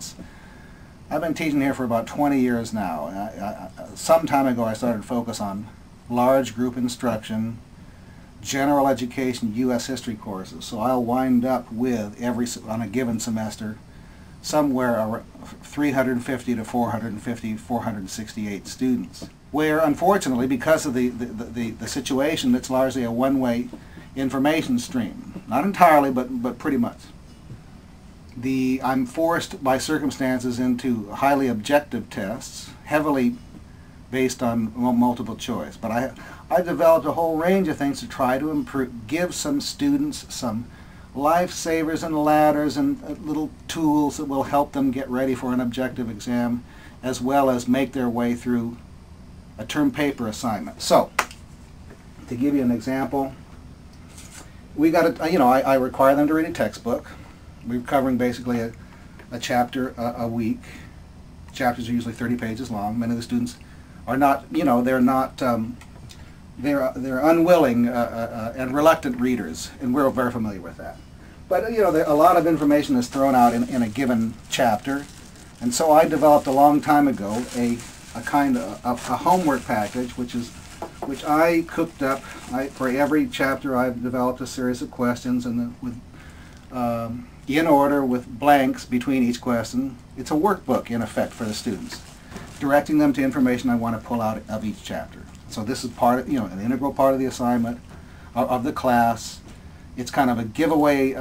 students. I've been teaching here for about 20 years now. Some time ago I started to focus on large group instruction, general education, U.S. history courses. So I'll wind up with, on a given semester, somewhere around 350 to 450, 468 students. Where, unfortunately, because of the situation, it's largely a one-way information stream. Not entirely, but pretty much. I'm forced by circumstances into highly objective tests, heavily based on multiple choice. But I developed a whole range of things to try to give some students some lifesavers and ladders and little tools that will help them get ready for an objective exam, as well as make their way through a term paper assignment. So, to give you an example, I require them to read a textbook. We're covering basically a chapter a week. Chapters are usually 30 pages long. Many of the students are not, they're unwilling and reluctant readers, and we're very familiar with that. But a lot of information is thrown out in a given chapter, and so I developed a long time ago a kind of a homework package, which I cooked up. For every chapter, I've developed a series of questions, and in order with blanks between each question. It's a workbook in effect for the students, directing them to information I want to pull out of each chapter. So this is part of, an integral part of the assignment of the class. It's kind of a giveaway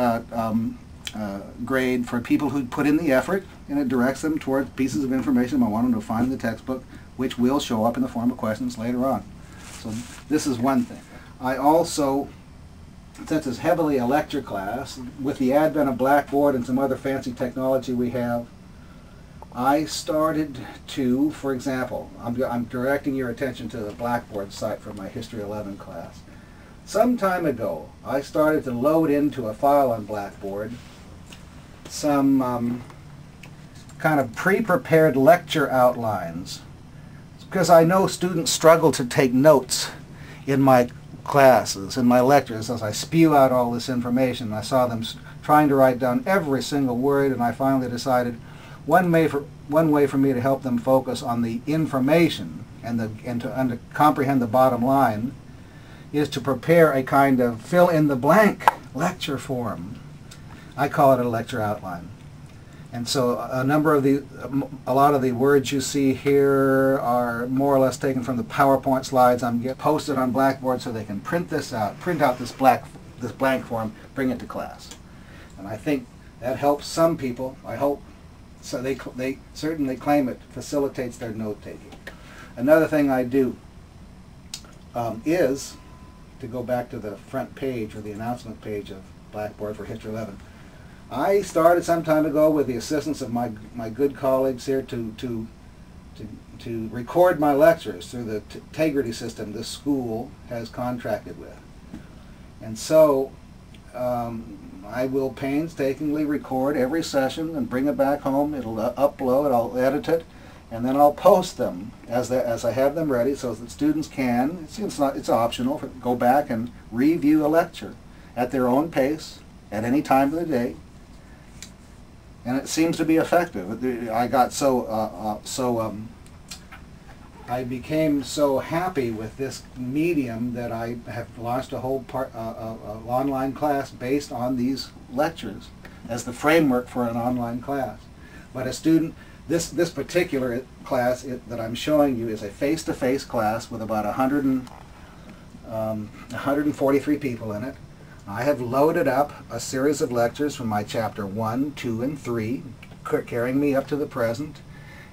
grade for people who put in the effort, and it directs them towards pieces of information I want them to find in the textbook, which will show up in the form of questions later on. So this is one thing. I also, since it's heavily a lecture class, with the advent of Blackboard and some other fancy technology we have, I started to, for example, I'm directing your attention to the Blackboard site for my History 11 class. Some time ago, I started to load into a file on Blackboard some kind of pre-prepared lecture outlines, because I know students struggle to take notes in my classes, in my lectures, as I spew out all this information. I saw them trying to write down every single word, and I finally decided one way for me to help them focus on the information and to comprehend the bottom line is to prepare a kind of fill-in-the-blank lecture form. I call it a lecture outline. And so a lot of the words you see here are more or less taken from the PowerPoint slides I'm getting posted on Blackboard, so they can print out this blank form, bring it to class. And I think that helps some people, I hope. So they certainly claim it facilitates their note-taking. Another thing I do is, to go back to the front page or the announcement page of Blackboard for History 11, I started some time ago with the assistance of my good colleagues here to record my lectures through the integrity system this school has contracted with. And so I will painstakingly record every session and bring it back home. It'll upload, I'll edit it, and then I'll post them as I have them ready, so that students can, it's optional, go back and review a lecture at their own pace at any time of the day. And it seems to be effective. I got I became so happy with this medium that I have launched a whole online class based on these lectures as the framework for an online class. But a student, this particular class that I'm showing you is a face-to-face class with about 143 people in it. I have loaded up a series of lectures from my chapter 1, 2, and 3, carrying me up to the present.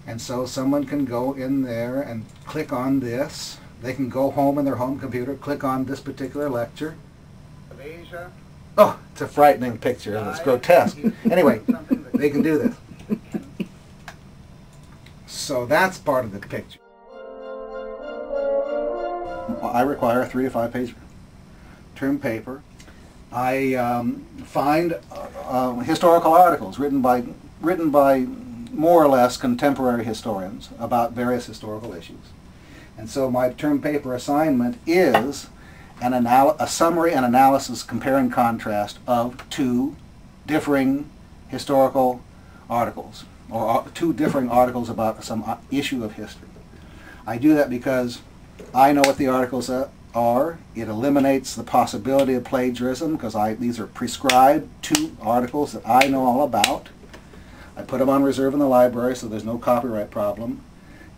And so someone can go in there and click on this. They can go home on their home computer, click on this particular lecture. Of Asia. Oh, it's a frightening picture. It's grotesque. Anyway, they can do this. So that's part of the picture. I require a 3 to 5 page term paper. I find historical articles written by more or less contemporary historians about various historical issues. And so my term paper assignment is a summary and analysis, compare and contrast of 2 differing historical articles, or two differing articles about some issue of history. I do that because I know what the articles are. It eliminates the possibility of plagiarism because these are prescribed two articles that I know all about. I put them on reserve in the library so there's no copyright problem.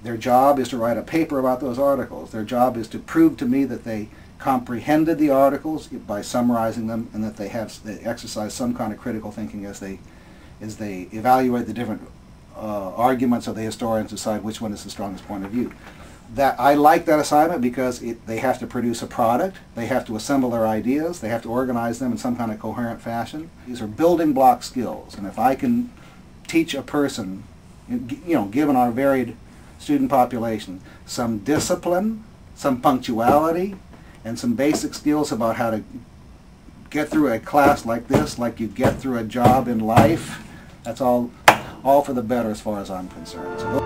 Their job is to write a paper about those articles. Their job is to prove to me that they comprehended the articles by summarizing them, and that they exercise some kind of critical thinking as they evaluate the different arguments of the historians, decide which one is the strongest point of view. I like that assignment because they have to produce a product, they have to assemble their ideas, they have to organize them in some kind of coherent fashion. These are building block skills, and if I can teach a person, given our varied student population, some discipline, some punctuality, and some basic skills about how to get through a class like this, like you get through a job in life, that's all for the better as far as I'm concerned. So